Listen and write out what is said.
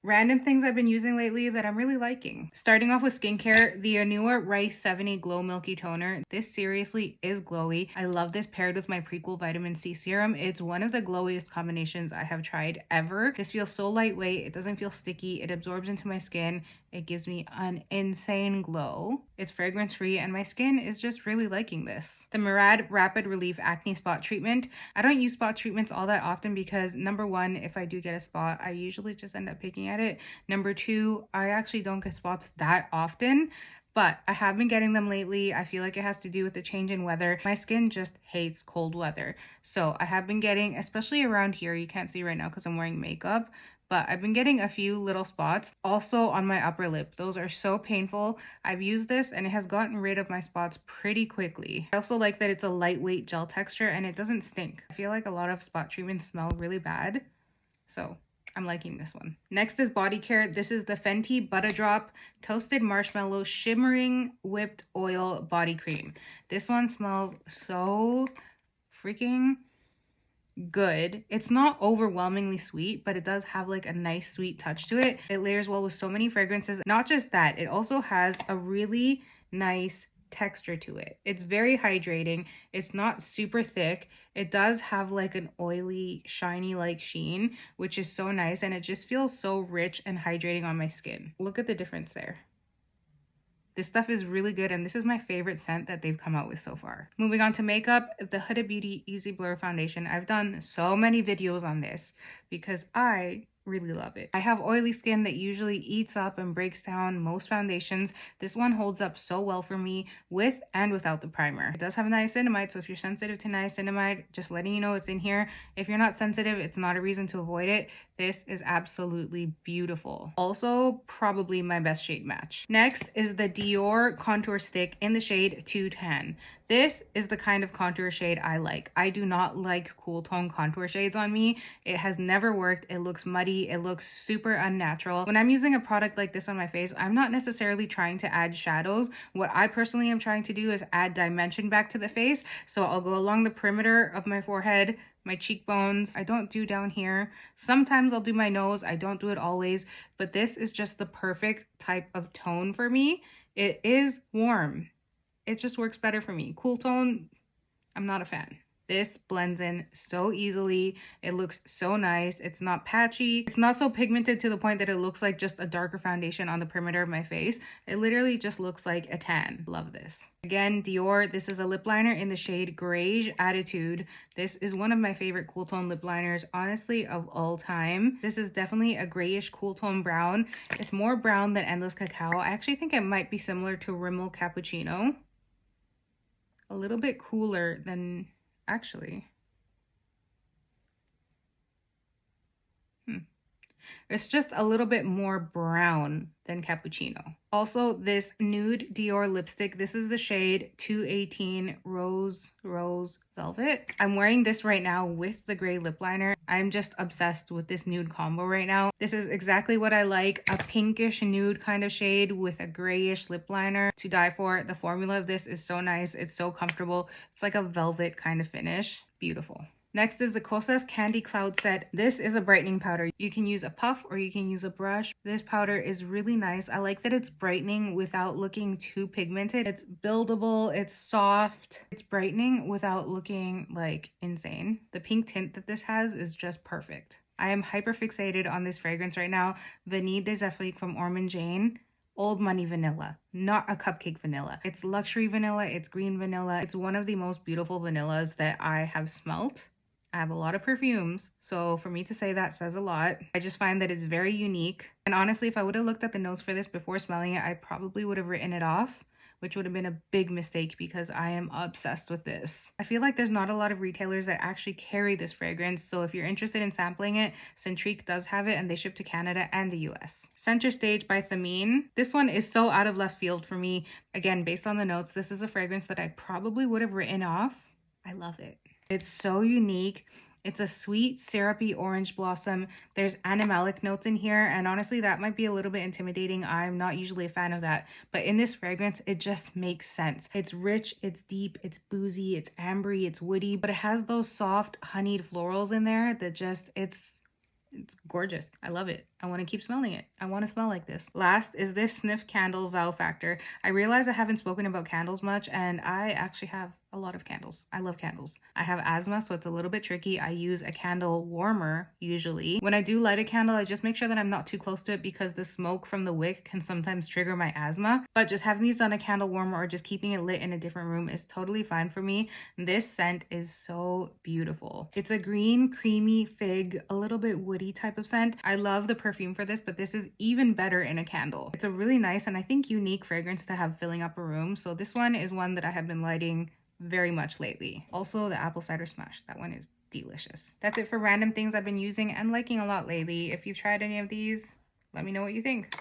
Random things I've been using lately that I'm really liking. Starting off with skincare, the Anua Rice 70 Glow Milky Toner. This seriously is glowy. I love this paired with my Prequel Vitamin C Serum. It's one of the glowiest combinations I have tried ever. This feels so lightweight. It doesn't feel sticky. It absorbs into my skin. It gives me an insane glow. It's fragrance free and my skin is just really liking this. The Murad Rapid Relief Acne Spot Treatment. I don't use spot treatments all that often because number one, if I do get a spot, I usually just end up picking at it. Number two, I actually don't get spots that often, but I have been getting them lately. I feel like it has to do with the change in weather. My skin just hates cold weather. So I have been getting, especially around here, you can't see right now because I'm wearing makeup, but I've been getting a few little spots also on my upper lip. Those are so painful. I've used this and it has gotten rid of my spots pretty quickly. I also like that it's a lightweight gel texture and it doesn't stink. I feel like a lot of spot treatments smell really bad, so I'm liking this one. Next is body care. This is the Fenty Butta Drop Toasted Marshmallow Shimmering Whipped Oil Body Cream. This one smells so freaking good. It's not overwhelmingly sweet, but it does have like a nice sweet touch to it. It layers well with so many fragrances. Not just that, it also has a really nice texture to it. It's very hydrating. It's not super thick. It does have like an oily, shiny like sheen, which is so nice, and it just feels so rich and hydrating on my skin. Look at the difference there. This stuff is really good, and this is my favorite scent that they've come out with so far. Moving on to makeup, the Huda Beauty Easy Blur Foundation. I've done so many videos on this because I really love it. I have oily skin that usually eats up and breaks down most foundations. This one holds up so well for me with and without the primer. It does have niacinamide, so if you're sensitive to niacinamide, just letting you know it's in here. If you're not sensitive, it's not a reason to avoid it. This is absolutely beautiful. Also, probably my best shade match. Next is the Dior Contour Stick in the shade 210. This is the kind of contour shade I like. I do not like cool tone contour shades on me. It has never worked. It looks muddy. It looks super unnatural. When I'm using a product like this on my face, I'm not necessarily trying to add shadows. What I personally am trying to do is add dimension back to the face. So I'll go along the perimeter of my forehead, my cheekbones. I don't do down here. Sometimes I'll do my nose. I don't do it always, but this is just the perfect type of tone for me. It is warm. It just works better for me. Cool tone, I'm not a fan. This blends in so easily. It looks so nice. It's not patchy. It's not so pigmented to the point that it looks like just a darker foundation on the perimeter of my face. It literally just looks like a tan. Love this. Again, Dior. This is a lip liner in the shade Greige Attitude. This is one of my favorite cool tone lip liners, honestly, of all time. This is definitely a grayish cool tone brown. It's more brown than Endless Cacao. I actually think it might be similar to Rimmel Cappuccino. A little bit cooler than, actually. It's just a little bit more brown than Cappuccino. Also, this nude Dior lipstick. This is the shade 218 Rose Velvet. I'm wearing this right now with the gray lip liner. I'm just obsessed with this nude combo right now. This is exactly what I like. A pinkish nude kind of shade with a grayish lip liner to die for. The formula of this is so nice. It's so comfortable. It's like a velvet kind of finish. Beautiful. Next is the Kosas Candy Cloud Set. This is a brightening powder. You can use a puff or you can use a brush. This powder is really nice. I like that it's brightening without looking too pigmented. It's buildable, it's soft, it's brightening without looking like insane. The pink tint that this has is just perfect. I am hyper fixated on this fragrance right now. Vanille des Afriques from Ormonde Jayne. Old money vanilla, not a cupcake vanilla. It's luxury vanilla, it's green vanilla. It's one of the most beautiful vanillas that I have smelt. I have a lot of perfumes, so for me to say that says a lot. I just find that it's very unique. And honestly, if I would have looked at the notes for this before smelling it, I probably would have written it off, which would have been a big mistake because I am obsessed with this. I feel like there's not a lot of retailers that actually carry this fragrance, so if you're interested in sampling it, Centrique does have it and they ship to Canada and the US. Centre Stage by Thameen. This one is so out of left field for me. Again, based on the notes, this is a fragrance that I probably would have written off. I love it. It's so unique. It's a sweet, syrupy orange blossom. There's animalic notes in here, and honestly, that might be a little bit intimidating. I'm not usually a fan of that, but in this fragrance, it just makes sense. It's rich, it's deep, it's boozy, it's ambery, it's woody, but it has those soft, honeyed florals in there that just, it's gorgeous. I love it. I want to keep smelling it. I want to smell like this. Last is this Snif candle Wow Factor. I realize I haven't spoken about candles much, and I actually have a lot of candles. I love candles. I have asthma, so it's a little bit tricky. I use a candle warmer usually. When I do light a candle, I just make sure that I'm not too close to it because the smoke from the wick can sometimes trigger my asthma. But just having these on a candle warmer or just keeping it lit in a different room is totally fine for me. This scent is so beautiful. It's a green, creamy fig, a little bit woody type of scent. I love the perfume for this, but this is even better in a candle. It's a really nice and I think unique fragrance to have filling up a room. So this one is one that I have been lighting very much lately. Also the apple cider smash, that one is delicious. That's it for random things I've been using and liking a lot lately. If you've tried any of these, let me know what you think.